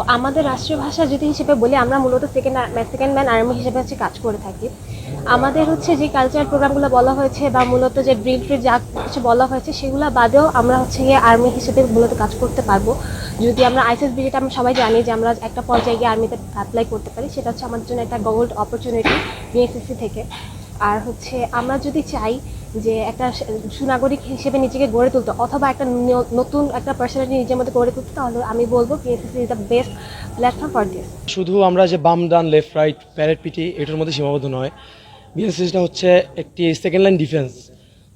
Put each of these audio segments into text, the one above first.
আমাদের রাষ্ট্রীয় ভাষা যদি হিসেবে বলি আমরা মূলত সেকেন্ড ম্যান আর্মি হিসেবে কাজ করে থাকি। আমাদের যে কালচারাল প্রোগ্রামগুলো বলা হয়েছে বা মূলত যে ড্রিল ট্রিল যা কিছু বলা হয়েছে সেগুলো বাদেও আমরা গিয়ে আর্মি হিসেবে মূলত কাজ করতে পারবো যদি আমরা আইসিএসবি, যেটা আমরা সবাই জানি যে আমরা একটা পর্যায়ে গিয়ে আর্মিতে অ্যাপ্লাই করতে পারি। সেটা আমাদের জন্য একটা গোল্ড অপরচুনিটি বিএসএসসি থেকে। আর আমরা যদি চাই যে একটা সুনাগরিক হিসেবে নিজেকে গড়ে তুলতে অথবা একটা নতুন একটা পার্সোনালিটি নিজের মধ্যে গড়ে তুলতে, তাহলে আমি বলবো BSSC is the best platform for this. শুধু আমরা যে বাম ডান লেফট রাইট প্যারেড পিটি এটার মধ্যে সীমাবদ্ধ নয়। বিএসএসটা হচ্ছে একটি সেকেন্ড লাইন ডিফেন্স।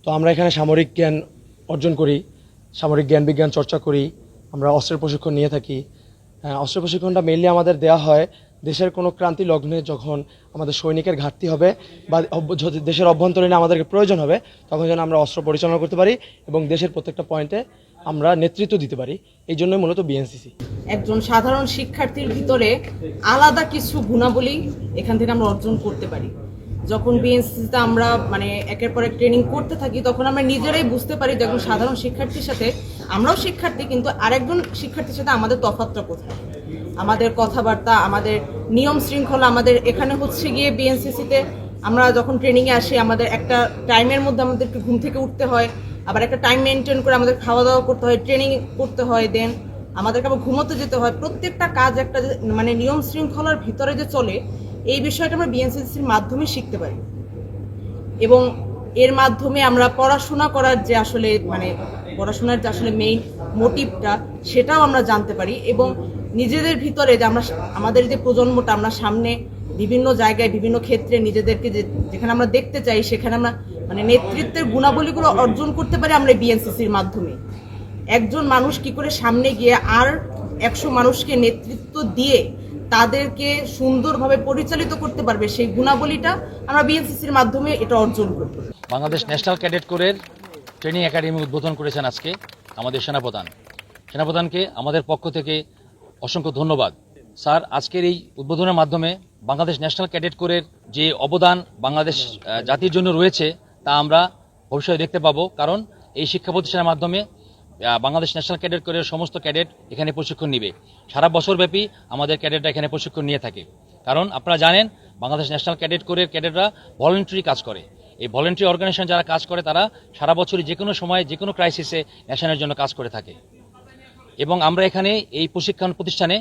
তো আমরা এখানে সামরিক জ্ঞান অর্জন করি, সামরিক জ্ঞান বিজ্ঞান চর্চা করি, আমরা অস্ত্রের প্রশিক্ষণ নিয়ে থাকি। অস্ত্রের প্রশিক্ষণটা মেইনলি আমাদের দেওয়া হয় দেশের কোনো ক্রান্তি লগ্নে যখন আমাদের সৈনিকের ঘাটতি হবে বা দেশের অভ্যন্তরীণে আমাদেরকে প্রয়োজন হবে, তখন যেন আমরা অস্ত্র পরিচালনা করতে পারি এবং দেশের প্রত্যেকটা পয়েন্টে আমরা নেতৃত্ব দিতে পারি। এই জন্যই মূলত বিএনসিসি। একজন সাধারণ শিক্ষার্থীর ভিতরে আলাদা কিছু গুণাবলী এখান থেকে আমরা অর্জন করতে পারি। যখন বিএনসিসিতে আমরা একের পর এক ট্রেনিং করতে থাকি, তখন আমরা নিজেরাই বুঝতে পারি যে একজন সাধারণ শিক্ষার্থীর সাথে, আমরাও শিক্ষার্থী কিন্তু আরেকজন শিক্ষার্থীর সাথে আমাদের তফাৎটা কোথায়, আমাদের কথাবার্তা, আমাদের নিয়ম শৃঙ্খলা। আমাদের এখানে গিয়ে বিএনসিসিতে আমরা যখন ট্রেনিংয়ে আসি, আমাদের একটা টাইমের মধ্যে আমাদের একটু ঘুম থেকে উঠতে হয়, আবার একটা টাইম মেনটেন করে আমাদের খাওয়া দাওয়া করতে হয়, ট্রেনিং করতে হয়, দেন আমাদেরকে আবার ঘুমোতে যেতে হয়। প্রত্যেকটা কাজ একটা নিয়ম শৃঙ্খলার ভিতরে যে চলে, এই বিষয়টা আমরা বিএনসিসির মাধ্যমে শিখতে পারি এবং এর মাধ্যমে আমরা পড়াশোনা করার যে পড়াশোনার যে মেইন মোটিভটা, সেটাও আমরা জানতে পারি এবং নিজেদের ভিতরে যে আমাদের যে প্রজন্মটা, আমরা সামনে বিভিন্ন জায়গায় বিভিন্ন ক্ষেত্রে নিজেদেরকে যেখানে আমরা দেখতে চাই, সেখানে আমরা নেতৃত্বের গুণাবলীগুলো অর্জন করতে পারি আমরা বিএনসিসির মাধ্যমে। একজন মানুষ কি করে সামনে গিয়ে আর 100 মানুষকে নেতৃত্ব দিয়ে তাদেরকে সুন্দরভাবে পরিচালিত করতে পারবে, সেই গুণাবলীটা আমরা বিএনসিসির মাধ্যমে এটা অর্জন করব। বাংলাদেশ ন্যাশনাল ক্যাডেট কোরের ট্রেনিং একাডেমি উদ্বোধন করেছেন আজকে আমাদের সেনাপ্রধানকে আমাদের পক্ষ থেকে অসংখ্য ধন্যবাদ। স্যার, আজকের এই উদ্বোধনের মাধ্যমে বাংলাদেশ ন্যাশনাল ক্যাডেট কোরের যে অবদান বাংলাদেশ জাতির জন্য রয়েছে তা আমরা ভবিষ্যতে দেখতে পাবো। কারণ এই শিক্ষা প্রতিষ্ঠানের মাধ্যমে বাংলাদেশ ন্যাশনাল ক্যাডেট কোরের সমস্ত ক্যাডেট এখানে প্রশিক্ষণ নিবে। সারা বছরব্যাপী আমাদের ক্যাডেটরা এখানে প্রশিক্ষণ নিয়ে থাকে। কারণ আপনারা জানেন, বাংলাদেশ ন্যাশনাল ক্যাডেট কোরের ক্যাডেটরা ভলেন্টারি কাজ করে। এই ভলেন্টারি অর্গানাইজেশন যারা কাজ করে, তারা সারা বছরই যে কোনো সময় যে কোনো ক্রাইসিসে ন্যাশনের জন্য কাজ করে থাকে। এবং আমরা এখানে এই প্রশিক্ষণ প্রতিষ্ঠানে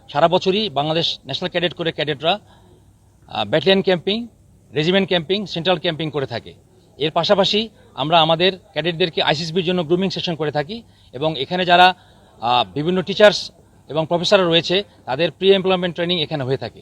সারা বছরই বাংলাদেশ ন্যাশনাল ক্যাডেট কোরের ক্যাডেটরা battalion camping, regiment camping, central camping করে থাকে। এর পাশাপাশি আমরা আমাদের ক্যাডেটদেরকে আইসিএসবির জন্য গ্রুমিং সেশন করে থাকি এবং এখানে যারা বিভিন্ন টিচার্স এবং প্রফেসররা রয়েছে, তাদের প্রি এমপ্লয়মেন্ট ট্রেনিং এখানে হয়ে থাকে।